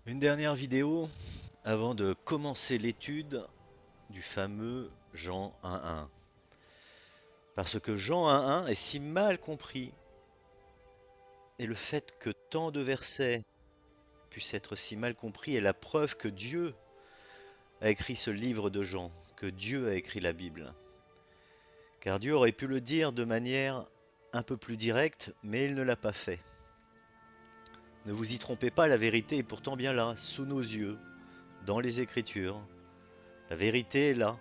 Une dernière vidéo avant de commencer l'étude du fameux Jean 1.1. Parce que Jean 1.1 est si mal compris, et le fait que tant de versets puissent être si mal compris est la preuve que Dieu a écrit ce livre de Jean, que Dieu a écrit la Bible. Car Dieu aurait pu le dire de manière un peu plus directe, mais il ne l'a pas fait. Ne vous y trompez pas, la vérité est pourtant bien là, sous nos yeux, dans les Écritures. La vérité est là.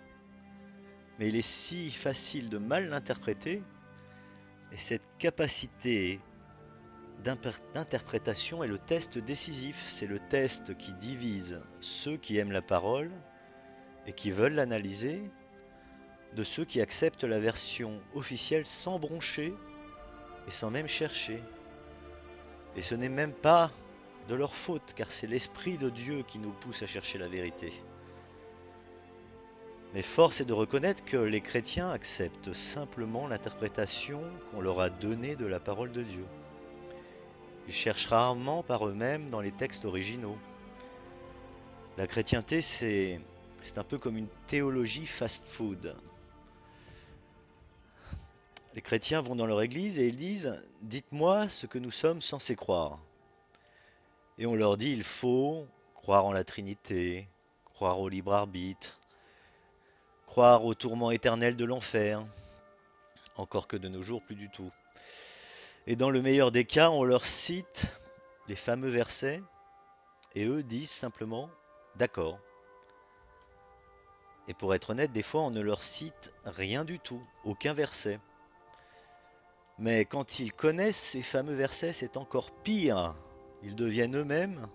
Mais il est si facile de mal l'interpréter, et cette capacité d'interprétation est le test décisif. C'est le test qui divise ceux qui aiment la parole et qui veulent l'analyser de ceux qui acceptent la version officielle sans broncher et sans même chercher. Et ce n'est même pas de leur faute, car c'est l'Esprit de Dieu qui nous pousse à chercher la vérité. Mais force est de reconnaître que les chrétiens acceptent simplement l'interprétation qu'on leur a donnée de la parole de Dieu. Ils cherchent rarement par eux-mêmes dans les textes originaux. La chrétienté, c'est un peu comme une théologie fast-food. Les chrétiens vont dans leur église et ils disent « Dites-moi ce que nous sommes censés croire ». Et on leur dit « Il faut croire en la Trinité, croire au libre arbitre, croire au tourment éternel de l'enfer ». Encore que de nos jours, plus du tout. Et dans le meilleur des cas, on leur cite les fameux versets et eux disent simplement d'accord. Et pour être honnête, des fois on ne leur cite rien du tout, aucun verset. Mais quand ils connaissent ces fameux versets, c'est encore pire. Ils deviennent eux-mêmes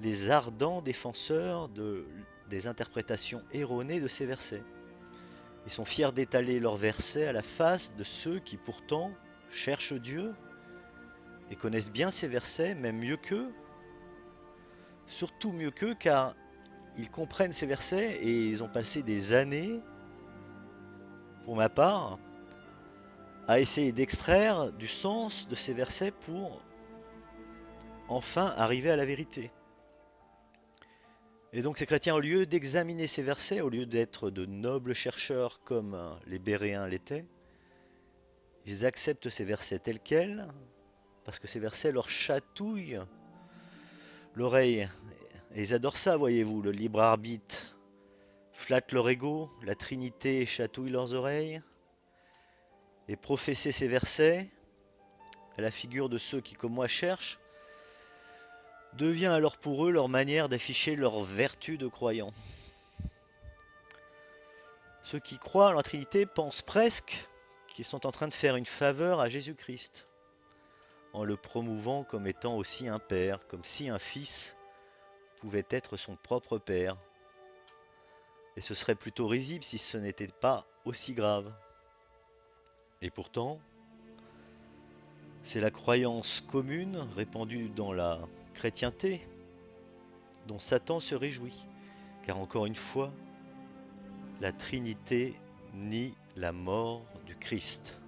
les ardents défenseurs des interprétations erronées de ces versets. Ils sont fiers d'étaler leurs versets à la face de ceux qui pourtant cherchent Dieu et connaissent bien ces versets, même mieux qu'eux, surtout mieux qu'eux, car ils comprennent ces versets et ils ont passé des années, pour ma part, à essayer d'extraire du sens de ces versets pour enfin arriver à la vérité. Et donc ces chrétiens, au lieu d'examiner ces versets, au lieu d'être de nobles chercheurs comme les Béréens l'étaient, ils acceptent ces versets tels quels, parce que ces versets leur chatouillent l'oreille. Et ils adorent ça, voyez-vous, le libre arbitre flatte leur ego, la Trinité chatouille leurs oreilles, et professer ces versets, à la figure de ceux qui, comme moi, cherchent, devient alors pour eux leur manière d'afficher leur vertu de croyants. Ceux qui croient en la Trinité pensent presque qu'ils sont en train de faire une faveur à Jésus-Christ, en le promouvant comme étant aussi un père, comme si un fils pouvait être son propre père. Et ce serait plutôt risible si ce n'était pas aussi grave. Et pourtant, c'est la croyance commune répandue dans la chrétienté dont Satan se réjouit. Car encore une fois, la Trinité nie la mort du Christ.